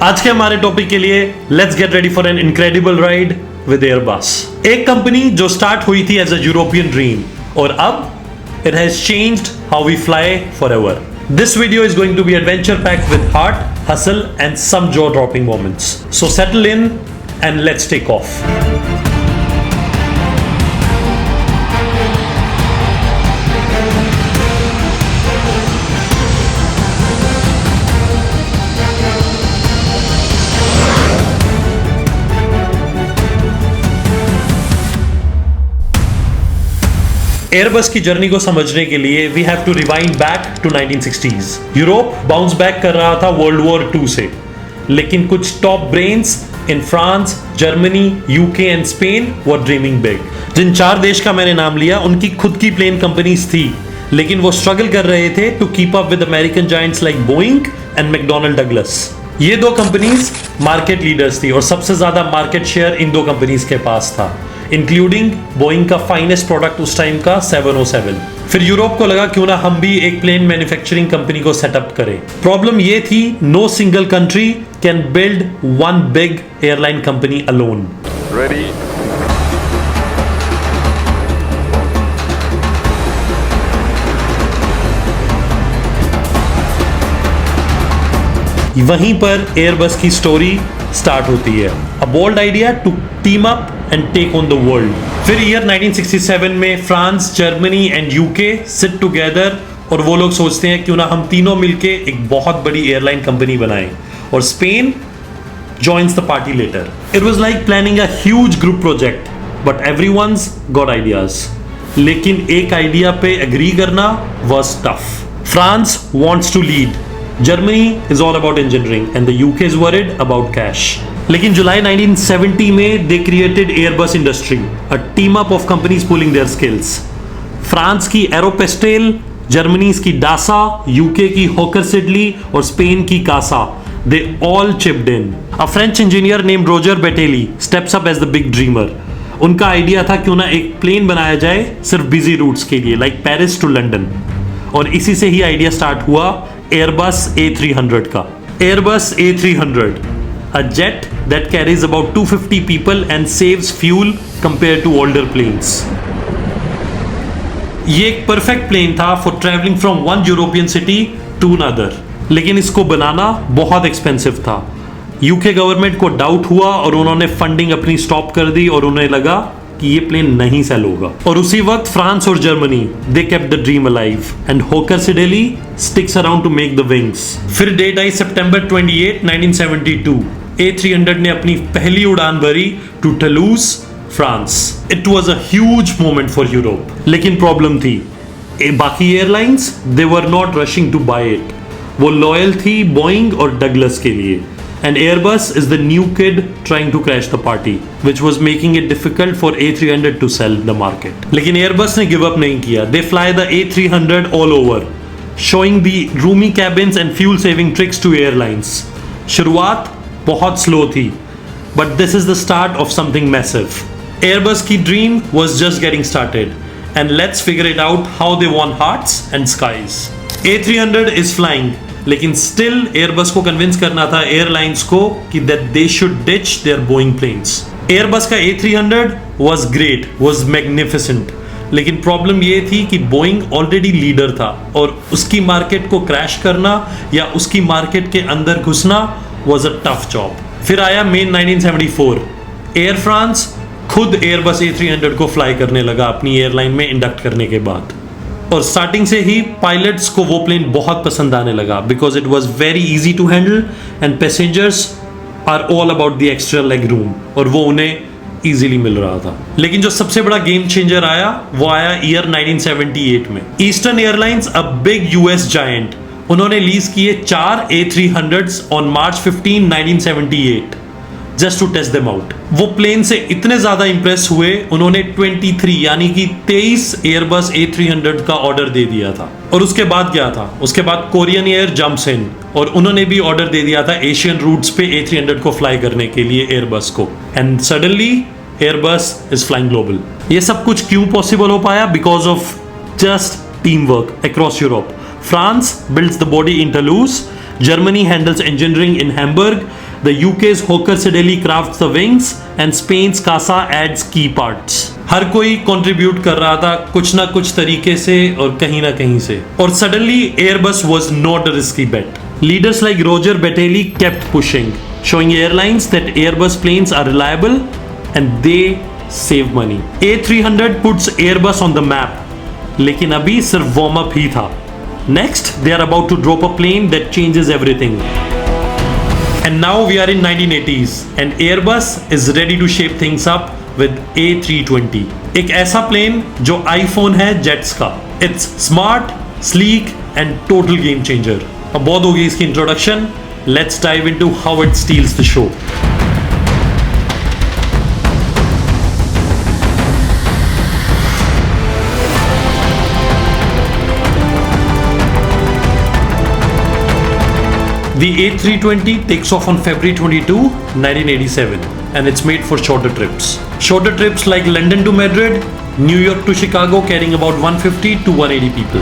आज के हमारे टॉपिक के लिए let's get ready for an incredible ride with Airbus. एक कंपनी जो स्टार्ट हुई थी एज अ यूरोपियन ड्रीम और अब it has changed how we fly forever. This video is going to be adventure packed with heart, hustle and some jaw dropping moments. So settle in and let's take off. Airbus की journey को समझने के लिए we have to rewind back to 1960s। Europe bounce back कर रहा था World War 2 से, लेकिन कुछ top brains in France, Germany, UK and Spain were dreaming big. जिन 4 देश का मैंने नाम लिया उनकी खुद की प्लेन कंपनीज थी, लेकिन वो स्ट्रगल कर रहे थे to keep up with American giants like Boeing and McDonnell Douglas. ये 2 कंपनीज मार्केट लीडर्स थी और सबसे ज्यादा मार्केट शेयर इन 2 कंपनीज के पास था, इंक्लूडिंग बोइंग का फाइनेस्ट प्रोडक्ट उस टाइम का 707। फिर यूरोप को लगा क्यों ना हम भी एक प्लेन मैन्युफैक्चरिंग कंपनी को सेटअप करें। प्रॉब्लम ये थी no single country can build one big airline company alone. Ready. वहीं पर एयरबस की स्टोरी स्टार्ट होती है। A bold idea to team up and take on the world. फिर ईयर 1967 में France, Germany and UK sit together और वो लोग सोचते हैं क्यों ना हम तीनों मिलके एक बहुत बड़ी एयरलाइन कंपनी बनाएं, और Spain joins the party later. It was like planning a huge group project, but everyone's got ideas. लेकिन एक आइडिया पे एग्री करना was tough. France wants to lead. Germany is all about engineering and the UK is worried about cash. लेकिन जुलाई 1970 में they created Airbus Industry, a team up of companies pooling their skills. France की एरोपेस्टेल, Germany की Dasa, UK की होकर Siddeley और Spain की Kasa, they all chipped in. A French engineer named Roger Bettelli steps up as the big dreamer. उनका idea था क्यों ना एक प्लेन बनाया जाए सिर्फ बिजी रूट्स के लिए, लाइक पेरिस टू लंदन, और इसी से ही आइडिया स्टार्ट हुआ एयरबस A300 का। Airbus A300, a jet that carries about 250 people and saves fuel compared to older planes. ये एक परफेक्ट प्लेन था for travelling from one European city to another, लेकिन इसको बनाना बहुत एक्सपेंसिव था। यूके गवर्नमेंट को डाउट हुआ और उन्होंने फंडिंग अपनी स्टॉप कर दी और उन्हें लगा कि ये प्लेन नहीं सेल होगा। और उसी वक्त फ्रांस और Germany they kept the dream alive and Hawker Siddeley sticks around to make the wings. फिर डेट आई सितंबर 28, 1972। A300 ने अपनी पहली उड़ान भरी to Toulouse, France. It was a huge moment for Europe, लेकिन प्रॉब्लम थी बाकी airlines they were not rushing to buy it. वो लॉयल थी बोइंग और डगलस के लिए, and Airbus is the new kid trying to crash the party, which was making it difficult for A300 to sell the market. लेकिन Airbus ने give up नहीं किया. They fly the A300 all over, showing the roomy cabins and fuel saving tricks to airlines. शुरुआत बहुत slow थी, but this is the start of something massive. Airbus की dream was just getting started, and let's figure it out how they won hearts and skies. A300 is flying, लेकिन still Airbus को convince करना था airlines को कि that they should ditch their Boeing planes. Airbus का A300 was great, was magnificent, लेकिन problem ये थी कि बोइंग ऑलरेडी लीडर था और उसकी मार्केट को क्रैश करना या उसकी मार्केट के अंदर घुसना वाज अ टफ जॉब। फिर आया मई 1974। एयर फ्रांस खुद एयरबस A300 को फ्लाई करने लगा अपनी एयरलाइन में इंडक्ट करने के बाद, और स्टार्टिंग से ही पायलट्स को वो प्लेन बहुत पसंद आने लगा because it was very easy to handle and passengers are all about the extra leg room, और वो उन्हें इजीली मिल रहा था। लेकिन जो सबसे बड़ा गेम चेंजर आया वो आया ईयर 1978 में। Eastern Airlines, a big US giant, उन्होंने लीज किए 4 A300s ऑन March 15, 1978 just to test them out. वो प्लेन से इतने ज्यादा इंप्रेस हुए उन्होंने 23 यानी कि 23 एयरबस A300 का ऑर्डर दे दिया था। और उसके बाद क्या था, उसके बाद कोरियन एयर जंप्स इन और उन्होंने भी ऑर्डर दे दिया था एशियन रूट्स पे A300 को फ्लाई करने के लिए एयरबस को, and suddenly Airbus is flying global. ये सब कुछ क्यों पॉसिबल हो पाया? Because of just team work across Europe. France builds the body in Toulouse, Germany handles engineering in Hamburg, The UK's Hawker Siddeley crafts the wings and Spain's CASA adds key parts. हर कोई contribute कर रहा था कुछ ना कुछ तरीके से और कहीं ना कहीं से, और suddenly Airbus was not a risky bet. Leaders like Roger Betteley kept pushing, showing airlines that Airbus planes are reliable and they save money. A300 puts Airbus on the map, लेकिन अभी सिर्फ वार्म अप ही था. Next, they are about to drop a plane that changes everything. And now we are in 1980s and Airbus is ready to shape things up with A320. एक ऐसा plane जो iPhone है jets का. It's smart, sleek and total game changer. अब बहुत होगी इसकी introduction. Let's dive into how it steals the show. The A320 takes off on February 22, 1987, and it's made for shorter trips. Shorter trips like London to Madrid, New York to Chicago, carrying about 150 to 180 people.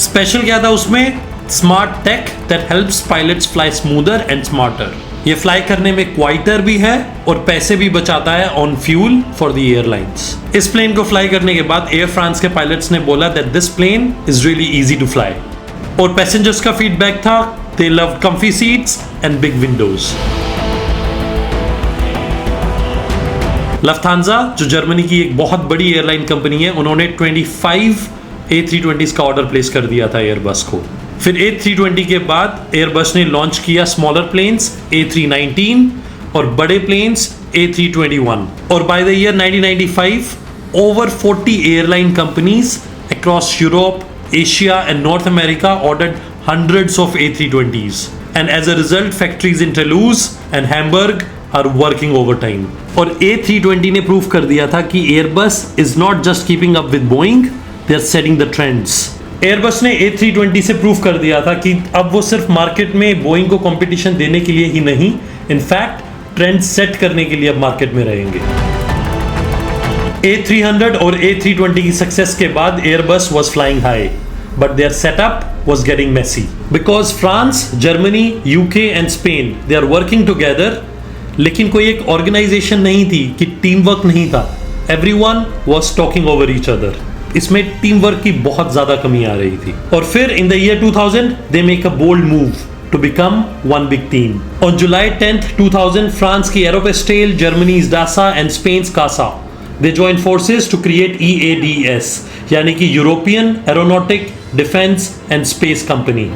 Special क्या था उसमें? Smart tech that helps pilots fly smoother and smarter. ये fly करने में quieter भी है और पैसे भी बचाता है on fuel for the airlines. इस प्लेन को फ्लाई करने के बाद एयर फ्रांस के पायलट्स ने बोला that this plane is really easy to fly, और पैसेंजर्स का फीडबैक था they love comfy seats and big windows. Lufthansa जो जर्मनी की एक बहुत बड़ी एयरलाइन कंपनी है, उन्होंने 25 A320s का ऑर्डर प्लेस कर दिया था एयरबस को. फिर A320 के बाद एयरबस ने लॉन्च किया स्मॉलर प्लेन्स A319 और बड़े प्लेन्स A321. और by the year 1995 over 40 airline companies across Europe, Asia and north America ordered hundreds of A320s, and as a result factories in Toulouse and Hamburg are working overtime. और A320 ने prove कर दिया था कि Airbus is not just keeping up with Boeing, they are setting the trends. Airbus ने A320 से prove कर दिया था कि अब वो सिर्फ मार्केट में बोइंग को कंपटीशन देने के लिए ही नहीं, इनफैक्ट ट्रेंड सेट करने के लिए अब मार्केट में रहेंगे. A300 और A320 की सक्सेस के बाद Airbus was flying high, but their setup was getting messy because France, Germany, UK and Spain they are working together. लेकिन कोई एक ऑर्गेनाइजेशन नहीं थी कि टीम वर्क नहीं था. Everyone was talking over each other. इसमें टीम वर्क की बहुत ज्यादा कमी आ रही थी. और फिर in the year 2000 they make a bold move to become one big team. On July 10th 2000 France की Aerospatiale, Germany's DASA and Spain's CASA, they join forces to create EADS, यानी कि European aeronautic defence and space company.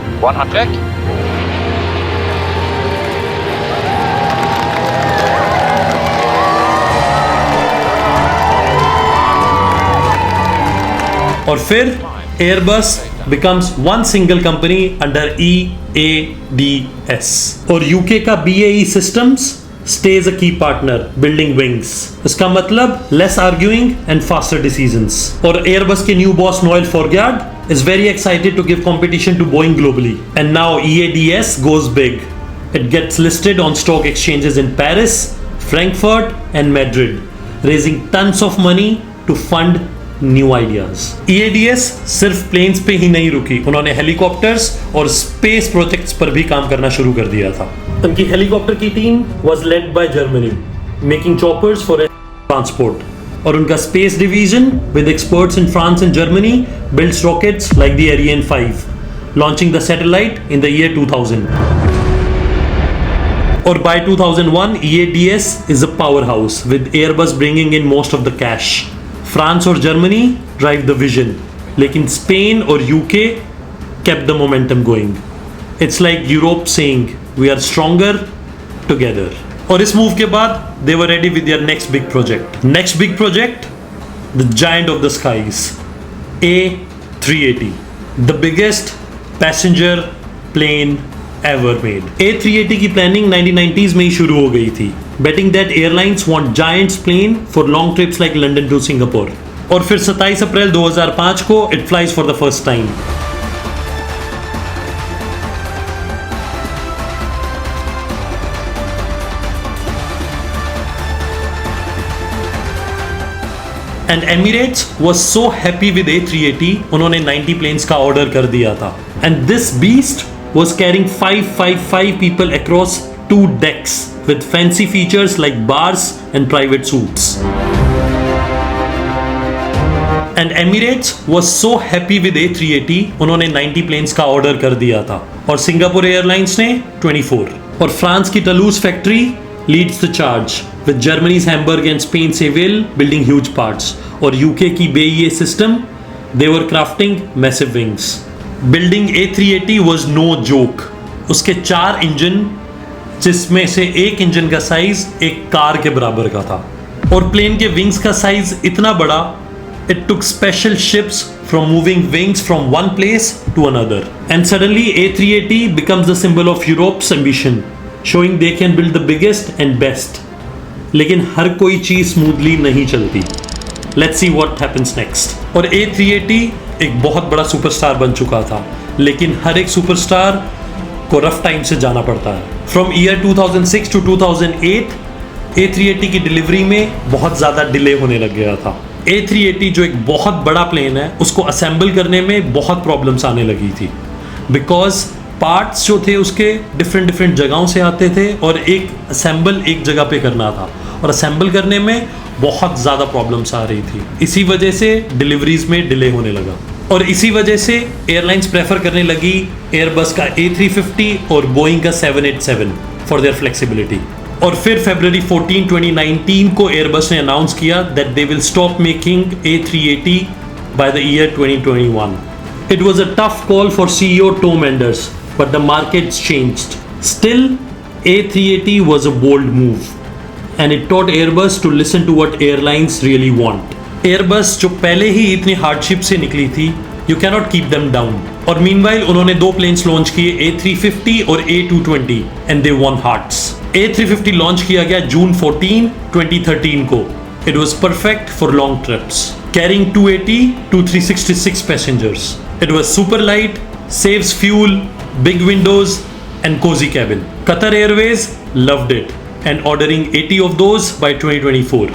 और फिर Airbus becomes one single company under EADS. और UK का BAE Systems stays a key partner building wings. इसका मतलब less arguing and faster decisions. और Airbus के new boss Noel Forgeard is very excited to give competition to Boeing globally. And now EADS goes big. It gets listed on stock exchanges in Paris, Frankfurt and Madrid, raising tons of money to fund new ideas. EADS सिर्फ planes पे ही नहीं रुकी, उन्होंने helicopters और space projects पर भी काम करना शुरू कर दिया था. उनकी हेलीकॉप्टर की team was led by Germany, making choppers for transport. और उनका space division with experts in France and Germany builds rockets like the Ariane 5, launching the satellite in the year 2000. और by 2001 EADS is a powerhouse with Airbus bringing in most of the cash. France और Germany drive the vision, लेकिन Spain और UK kept the momentum going. It's like Europe saying we are stronger together. और इस move के बाद they were ready with their next big project. Next big project, the giant of the skies, A380, the biggest passenger plane ever made. A380 की planning 1990s में ही शुरू हो गई थी, betting that airlines want giants plane for long trips like London to Singapore. और फिर 27 अप्रैल 2005 को it flies for the first time. And Emirates was so happy with A380, उन्होंने 90 प्लेन्स का ऑर्डर कर दिया था. And this beast was carrying 555 people across 2 decks with fancy features like bars and private suites. And Emirates was so happy with A380, उन्होंने 90 planes का order कर दिया था और सिंगापुर एयरलाइंस ने 24. और फ्रांस की Toulouse factory leads the charge with Germany's Hamburg and Spain Seville building huge parts. और यूके की BAE System, they were crafting massive wings. Building A380 was no joke. उसके 4 इंजन, जिसमें से एक engine का साइज एक car के बराबर का था और प्लेन के विंग्स का साइज इतना बड़ा, it took special ships from moving wings from one place to another. And suddenly A380 becomes the symbol of Europe's ambition, showing they can build the biggest and best. लेकिन हर कोई चीज smoothly नहीं चलती. Let's see what happens next. और A380 एक बहुत बड़ा superstar बन चुका था, लेकिन हर एक सुपरस्टार को रफ टाइम से जाना पड़ता है. फ्रॉम ईयर 2006 टू 2008 A380 की डिलीवरी में बहुत ज़्यादा डिले होने लग गया था. A380 जो एक बहुत बड़ा प्लेन है, उसको असेंबल करने में बहुत प्रॉब्लम्स आने लगी थी, बिकॉज पार्ट्स जो थे उसके डिफरेंट जगहों से आते थे और एक असेंबल एक जगह पे करना था और असेंबल करने में बहुत ज़्यादा प्रॉब्लम्स आ रही थी. इसी वजह से डिलीवरीज में डिले होने लगा और इसी वजह से एयरलाइंस प्रेफर करने लगी एयरबस का A350 और बोइंग का 787 फॉर देयर फ्लेक्सिबिलिटी. और फिर फरवरी 14, 2019 को एयरबस ने अनाउंस किया that they will stop making A380 by the year 2021. It was a tough call for CEO Tom Enders, but the markets changed. Still, A380 was a bold move, and it taught Airbus to listen to what airlines really want. Airbus जो पहले ही इतनी hardship से निकली थी, you cannot keep them down. और meanwhile उन्होंने 2 planes launch किए, A350 और A220, and they won hearts. A350 launch किया गया जून 14, 2013 को. It was perfect for long trips, carrying 280 to 366 passengers. It was super light, saves fuel, big windows and cozy cabin. Qatar Airways loved it and ordering 80 of those by 2024.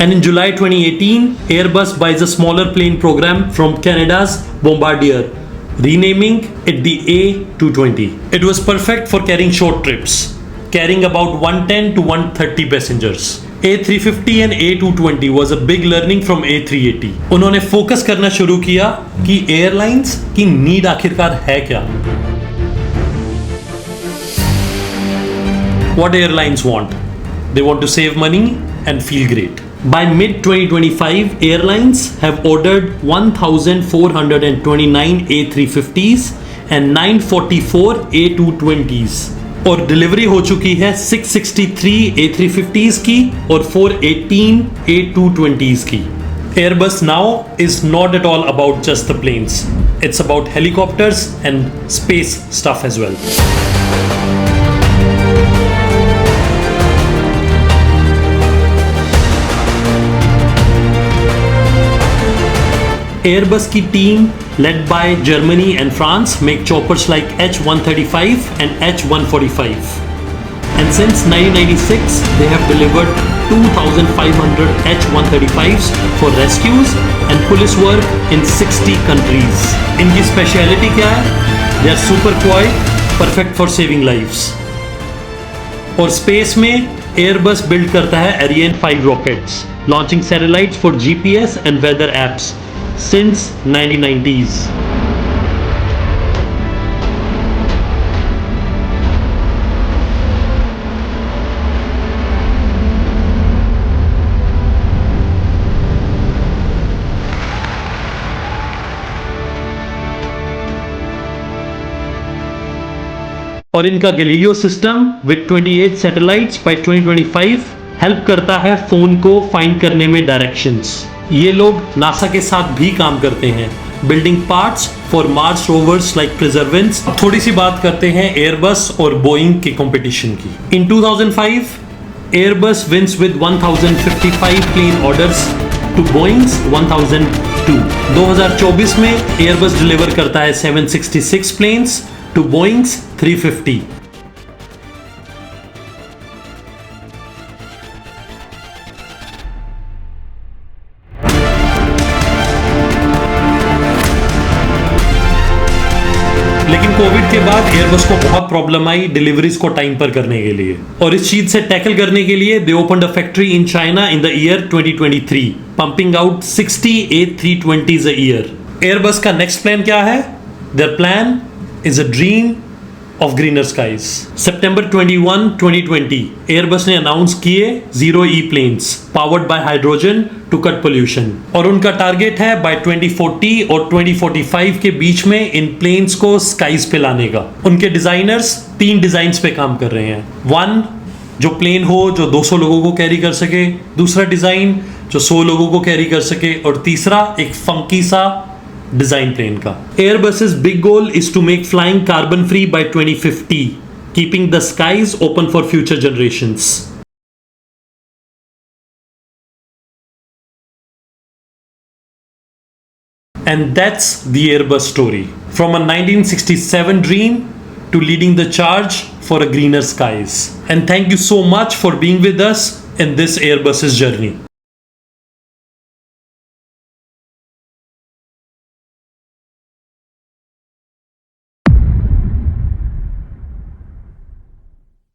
And in July 2018, Airbus buys a smaller plane program from Canada's Bombardier, renaming it the A220. It was perfect for carrying short trips, carrying about 110 to 130 passengers. A350 and A220 was a big learning from A380. उन्होंने focus करना शुरू किया कि airlines की need आखिरकार है क्या. What airlines want? They want to save money and feel great. By mid 2025, airlines have ordered 1,429 A350s and 944 A220s. और डिलीवरी हो चुकी है 663 A350s की और 418 A220s की. Airbus now is not at all about just the planes. It's about helicopters and space stuff as well. Airbus की team led by Germany and France make choppers like H135 and H145. And since 1996, they have delivered 2,500 H135s for rescues and police work in 60 countries. इनकी speciality क्या है? They are super quiet, perfect for saving lives. और space में Airbus build करता है Ariane 5 rockets, launching satellites for GPS and weather apps since 1990s. और इनका Galileo system with 28 satellites by 2025 help करता है फोन को फाइंड करने में डायरेक्शंस. ये लोग नासा के साथ भी काम करते हैं, building parts for Mars rovers like Perseverance. अब थोड़ी सी बात करते हैं एयरबस और बोइंग के कंपटीशन की. In 2005 Airbus wins with 1055 plane orders to Boeing's 1002. 2024 में एयरबस डिलीवर करता है 766 प्लेन्स टू बोइंग्स 350. कोविड के बाद एयरबस को बहुत प्रॉब्लम आई डिलीवरीज को टाइम पर करने के लिए, और इस चीज से टैकल करने के लिए they opened a factory in China in the year 2023, pumping out 60 A320s a year. Airbus का नेक्स्ट प्लान क्या है? Their plan is a dream of greener skies. सितंबर 21, 2020 एयरबस ने अनाउंस किए zero e planes powered by hydrogen to cut pollution, और उनका target है bye 2040 और 2045 के बीच में इन प्लेन्स को स्काइज पे लाने का। उनके डिजाइनर्स 3 डिजाइन पे काम कर रहे हैं। 1 जो प्लेन हो जो 200 लोगों को कैरी कर सके, दूसरा डिजाइन जो 100 लोगों को कैरी कर सके, और तीसरा एक फंकी सा डिजाइन प्लेन का। Airbus's big goal is to make flying carbon free by 2050, keeping the skies open for future generations. And that's the Airbus story. From a 1967 dream to leading the charge for a greener skies. And thank you so much for being with us in this Airbus's journey.